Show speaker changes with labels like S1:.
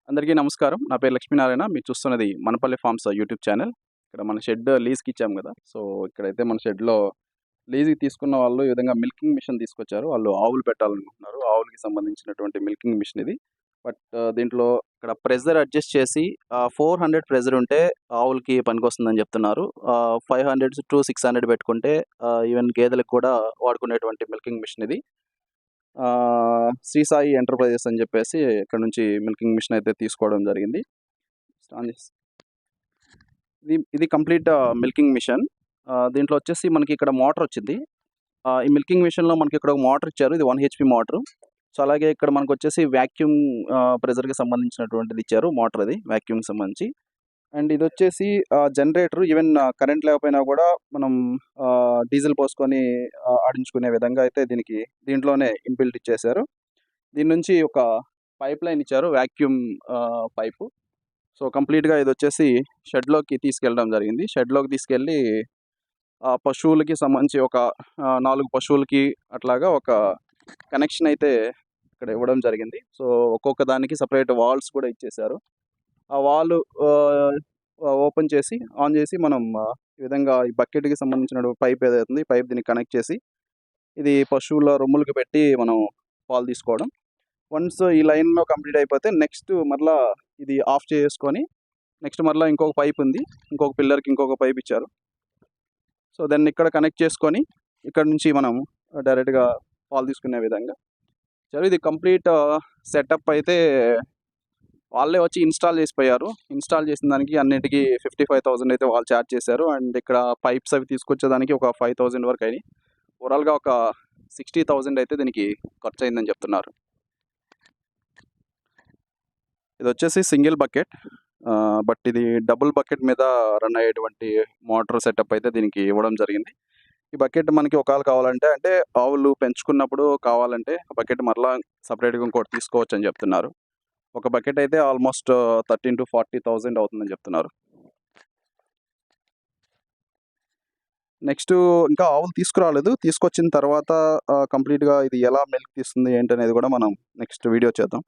S1: అందరికీ నమస్కారం. నా పేరు లక్ష్మీనారాయణ. మీరు చూస్తున్నది మనపల్లి ఫార్మ్స్ యూట్యూబ్ ఛానల్. ఇక్కడ మన షెడ్ లీజ్‌కి ఇచ్చాం గదా! సో, ఇక్కడైతే మన షెడ్‌లో లీజ్‌కి తీసుకున్న వాళ్ళు ఈ విధంగా మిల్కింగ్ మిషన్ తీసుకొచ్చారు. వాళ్ళు ఆవులు పెట్టాలనుకుంటున్నారు. ఆవులకి సంబంధించినటువంటి మిల్కింగ్ మిషన్ ఇది. బట్ దీంట్లో ఇక్కడ ప్రెషర్ అడ్జస్ట్ చేసి 400 ప్రెషర్ ఉంటే ఆవులకి పనికొస్తుందని చెప్తున్నారు. 500-600 పెట్టుకుంటే ఈవెన్ గేదెలకు కూడా వాడుకునేటువంటి మిల్కింగ్ మిషన్ ఇది. శ్రీ సాయి ఎంటర్ప్రైజెస్ అని చెప్పేసి ఇక్కడ నుంచి మిల్కింగ్ మిషన్ అయితే తీసుకోవడం జరిగింది. ఇది కంప్లీట్ మిల్కింగ్ మిషన్. దీంట్లో వచ్చేసి మనకి ఇక్కడ మోటార్ వచ్చింది. ఈ మిల్కింగ్ మిషన్‌లో మనకి ఇక్కడ ఒక మోటార్ ఇచ్చారు. ఇది 1 హెచ్‌పీ మోటారు. సో, అలాగే ఇక్కడ మనకు వచ్చేసి వాక్యూమ్ ప్రెషర్‌కి సంబంధించినటువంటిది ఇచ్చారు. మోటార్ అది వాక్యూమ్‌కి సంబంధించి. అండ్ ఇది వచ్చేసి జనరేటర్. ఈవెన్ కరెంట్ లేకపోయినా కూడా మనం డీజిల్ పోసుకొని ఆడించుకునే విధంగా అయితే దీంట్లోనే ఇన్‌బిల్ట్ ఇచ్చేశారు. దీని నుంచి ఒక పైప్ లైన్ ఇచ్చారు. Vacuum pipe. సో, కంప్లీట్‌గా ఇది వచ్చేసి షెడ్‌లోకి తీసుకెళ్ళడం జరిగింది. షెడ్‌లోకి తీసుకెళ్ళి పశువులకి సంబంధించి ఒక 4 పశువులకి అట్లాగా ఒక కనెక్షన్ అయితే ఇక్కడ ఇవ్వడం జరిగింది. సో, ఒక్కొక్క దానికి సెపరేట్ వాల్స్ కూడా ఇచ్చేశారు. ఆ వాల్ ఓపెన్ చేసి ఆన్ చేసి మనం ఈ విధంగా ఈ బకెట్‌కి సంబంధించిన పైప్ ఏదైతే ఉందో ఈ పైప్ దీనికి కనెక్ట్ చేసి ఇది పశువుల రొమ్ములకి పెట్టి మనం పాలు తీసుకోవడం. వన్స్ ఈ లైన్‌లో కంప్లీట్ అయిపోతే నెక్స్ట్ మరలా ఇది ఆఫ్ చేసుకొని నెక్స్ట్ మరలా ఇంకొక పైప్ ఉంది. ఇంకొక పిల్లర్‌కి ఇంకొక పైప్ ఇచ్చారు. సో, దాన్ని ఇక్కడ కనెక్ట్ చేసుకొని ఇక్కడ నుంచి మనం డైరెక్ట్‌గా పాలు తీసుకునే విధంగా ఇచ్చారు. ఇది కంప్లీట్ సెటప్ అయితే వాళ్ళే వచ్చి ఇన్‌స్టాల్ చేసిపోయారు. ఇన్‌స్టాల్ చేసిన దానికి అన్నిటికి 55,000 అయితే వాళ్ళు చార్జ్ చేశారు. అండ్ ఇక్కడ పైప్స్ అవి తీసుకొచ్చేదానికి ఒక 5,000 వరకు అయినాయి. ఓవరాల్‌గా ఒక 60,000 అయితే దీనికి ఖర్చయిందని చెప్తున్నారు. ఇది వచ్చేసి సింగిల్ బకెట్. బట్ ఇది డబుల్ బకెట్ మీద రన్ అయ్యేటువంటి మోటార్ సెటప్ అయితే దీనికి ఇవ్వడం జరిగింది. ఈ బకెట్ మనకి ఒకవేళ కావాలంటే అంటే ఆవులు పెంచుకున్నప్పుడు కావాలంటే ఆ బకెట్ మరలా సెపరేట్‌గా ఇంకోటి తీసుకోవచ్చని చెప్తున్నారు. ఒక బకెట్ అయితే ఆల్మోస్ట్ 13,000-40,000 అవుతుందని చెప్తున్నారు. నెక్స్ట్ ఇంకా ఆవులు తీసుకురాలేదు. తీసుకొచ్చిన తర్వాత కంప్లీట్‌గా ఇది ఎలా మిల్క్ తీస్తుంది ఏంటనేది కూడా మనం నెక్స్ట్ వీడియో చేద్దాం.